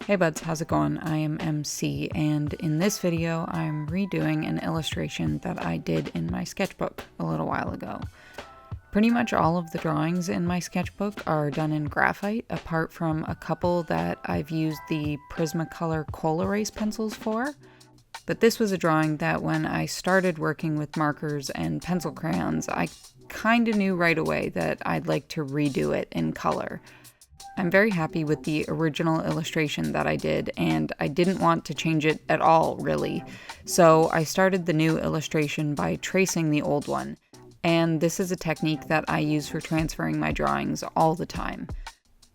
Hey buds, how's it going? I am MC, and in this video I'm redoing an illustration that I did in my sketchbook a little while ago. Pretty much all of the drawings in my sketchbook are done in graphite, apart from a couple that I've used the Prismacolor Kohl Erase pencils for. But this was a drawing that when I started working with markers and pencil crayons, I kinda knew right away that I'd like to redo it in color. I'm very happy with the original illustration that I did, and I didn't want to change it at all, really. So I started the new illustration by tracing the old one. And this is a technique that I use for transferring my drawings all the time.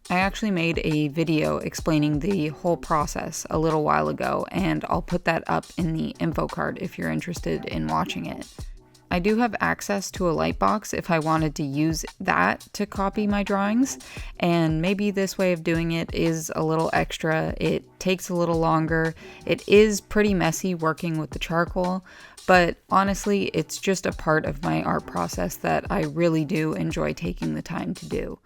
I actually made a video explaining the whole process a little while ago, and I'll put that up in the info card if you're interested in watching it. I do have access to a lightbox if I wanted to use that to copy my drawings, and maybe this way of doing it is a little extra. It takes a little longer. It is pretty messy working with the charcoal, but honestly, it's just a part of my art process that I really do enjoy taking the time to do.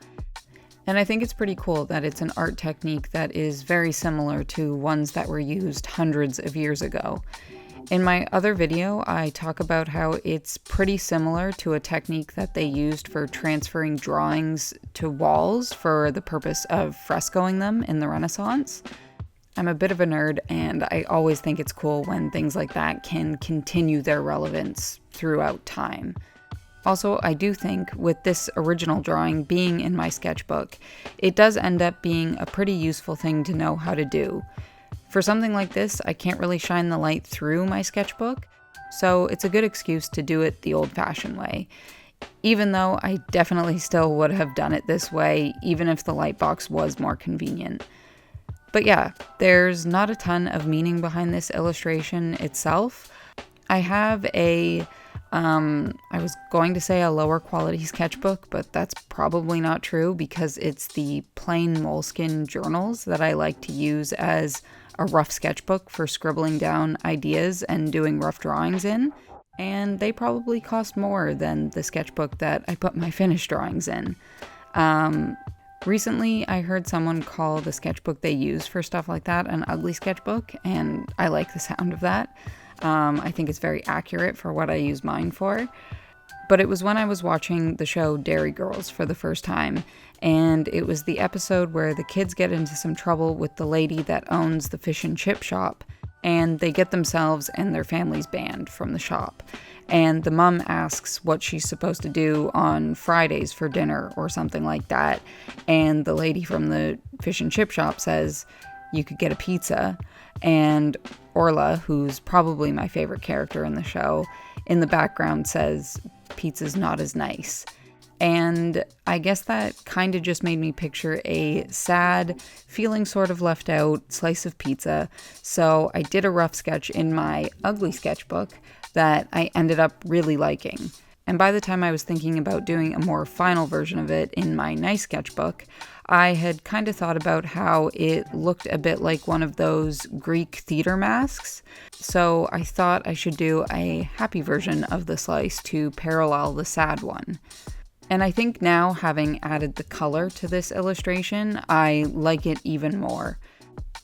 And I think it's pretty cool that it's an art technique that is very similar to ones that were used hundreds of years ago. In my other video, I talk about how it's pretty similar to a technique that they used for transferring drawings to walls for the purpose of frescoing them in the Renaissance. I'm a bit of a nerd, and I always think it's cool when things like that can continue their relevance throughout time. Also, I do think with this original drawing being in my sketchbook, it does end up being a pretty useful thing to know how to do. For something like this, I can't really shine the light through my sketchbook, so it's a good excuse to do it the old-fashioned way, even though I definitely still would have done it this way, even if the lightbox was more convenient. But yeah, there's not a ton of meaning behind this illustration itself. I have I was going to say a lower quality sketchbook, but that's probably not true because it's the plain moleskin journals that I like to use as a rough sketchbook for scribbling down ideas and doing rough drawings in, and they probably cost more than the sketchbook that I put my finished drawings in. Recently, I heard someone call the sketchbook they use for stuff like that an ugly sketchbook, and I like the sound of that. I think it's very accurate for what I use mine for. But it was when I was watching the show Dairy Girls for the first time, and it was the episode where the kids get into some trouble with the lady that owns the fish and chip shop, and they get themselves and their families banned from the shop. And the mom asks what she's supposed to do on Fridays for dinner or something like that, and the lady from the fish and chip shop says, "You could get a pizza." And Orla, who's probably my favorite character in the show, in the background says, "Pizza's not as nice." And I guess that kind of just made me picture a sad, feeling sort of left out slice of pizza. So I did a rough sketch in my ugly sketchbook that I ended up really liking. And by the time I was thinking about doing a more final version of it in my nice sketchbook, I had kind of thought about how it looked a bit like one of those Greek theater masks. So I thought I should do a happy version of the slice to parallel the sad one. And I think now, having added the color to this illustration, I like it even more.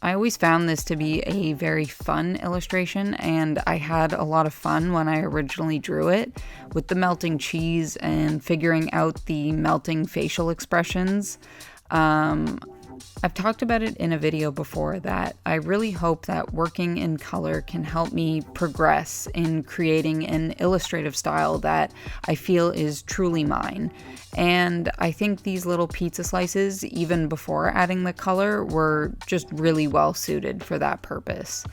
I always found this to be a very fun illustration, and I had a lot of fun when I originally drew it, with the melting cheese and figuring out the melting facial expressions. I've talked about it in a video before that I really hope that working in color can help me progress in creating an illustrative style that I feel is truly mine. And I think these little pizza slices, even before adding the color, were just really well suited for that purpose.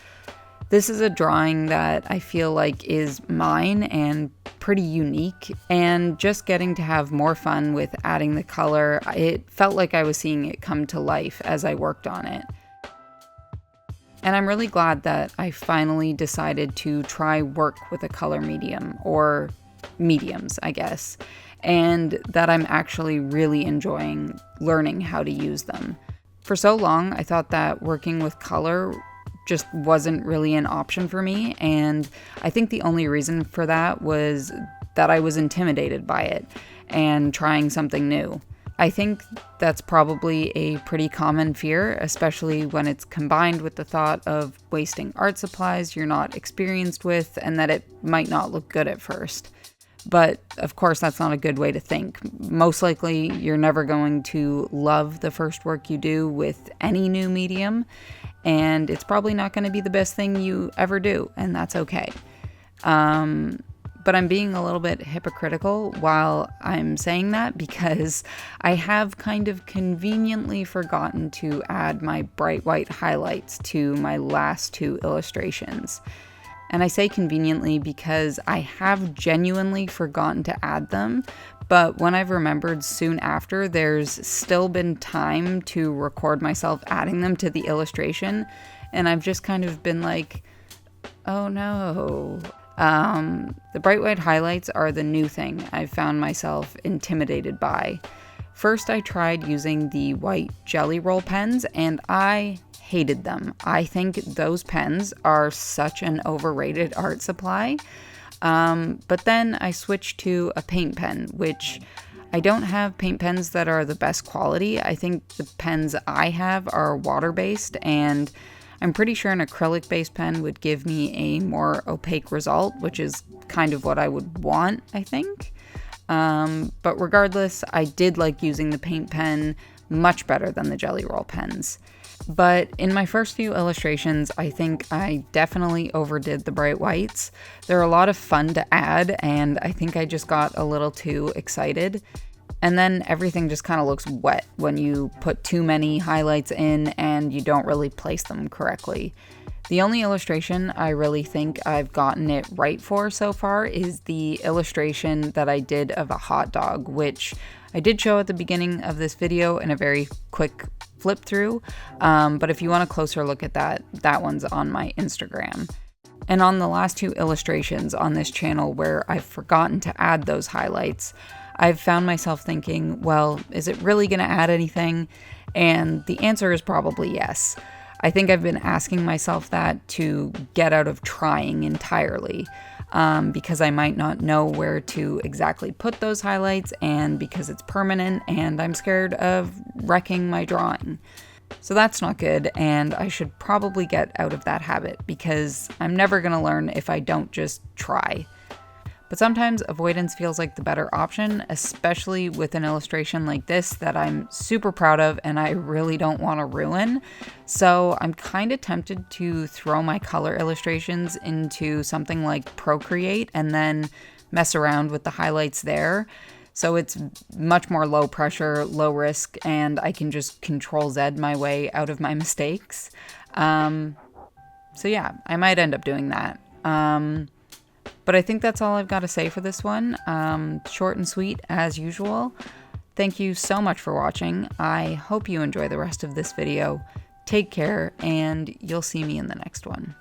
This is a drawing that I feel like is mine and pretty unique, and just getting to have more fun with adding the color, it felt like I was seeing it come to life as I worked on it. And I'm really glad that I finally decided to try work with a color medium, or mediums, I guess, and that I'm actually really enjoying learning how to use them. For so long, I thought that working with color just wasn't really an option for me, and I think the only reason for that was that I was intimidated by it and trying something new. I think that's probably a pretty common fear, especially when it's combined with the thought of wasting art supplies you're not experienced with and that it might not look good at first. But of course, that's not a good way to think. Most likely, you're never going to love the first work you do with any new medium, and it's probably not going to be the best thing you ever do, and that's okay. But I'm being a little bit hypocritical while I'm saying that because I have kind of conveniently forgotten to add my bright white highlights to my last two illustrations. And I say conveniently because I have genuinely forgotten to add them, but when I've remembered soon after, there's still been time to record myself adding them to the illustration, and I've just kind of been like, oh no. The bright white highlights are the new thing I've found myself intimidated by. First, I tried using the white jelly roll pens, and I hated them. I think those pens are such an overrated art supply. But then I switched to a paint pen, which I don't have paint pens that are the best quality. I think the pens I have are water-based, and I'm pretty sure an acrylic-based pen would give me a more opaque result, which is kind of what I would want, I think. But regardless, I did like using the paint pen much better than the jelly roll pens. But in my first few illustrations, I think I definitely overdid the bright whites. They're a lot of fun to add, and I think I just got a little too excited. And then everything just kind of looks wet when you put too many highlights in and you don't really place them correctly. The only illustration I really think I've gotten it right for so far is the illustration that I did of a hot dog, which I did show at the beginning of this video in a very quick flip through. But if you want a closer look at that one's on my Instagram. And on the last two illustrations on this channel where I've forgotten to add those highlights, I've found myself thinking, well, is it really going to add anything? And the answer is probably yes. I think I've been asking myself that to get out of trying entirely, because I might not know where to exactly put those highlights, and because it's permanent and I'm scared of wrecking my drawing. So that's not good, and I should probably get out of that habit because I'm never going to learn if I don't just try. But sometimes avoidance feels like the better option, especially with an illustration like this that I'm super proud of and I really don't want to ruin. So I'm kind of tempted to throw my color illustrations into something like Procreate and then mess around with the highlights there. So it's much more low pressure, low risk, and I can just Control Z my way out of my mistakes. So yeah, I might end up doing that. But I think that's all I've got to say for this one. Short and sweet as usual. Thank you so much for watching. I hope you enjoy the rest of this video. Take care, and you'll see me in the next one.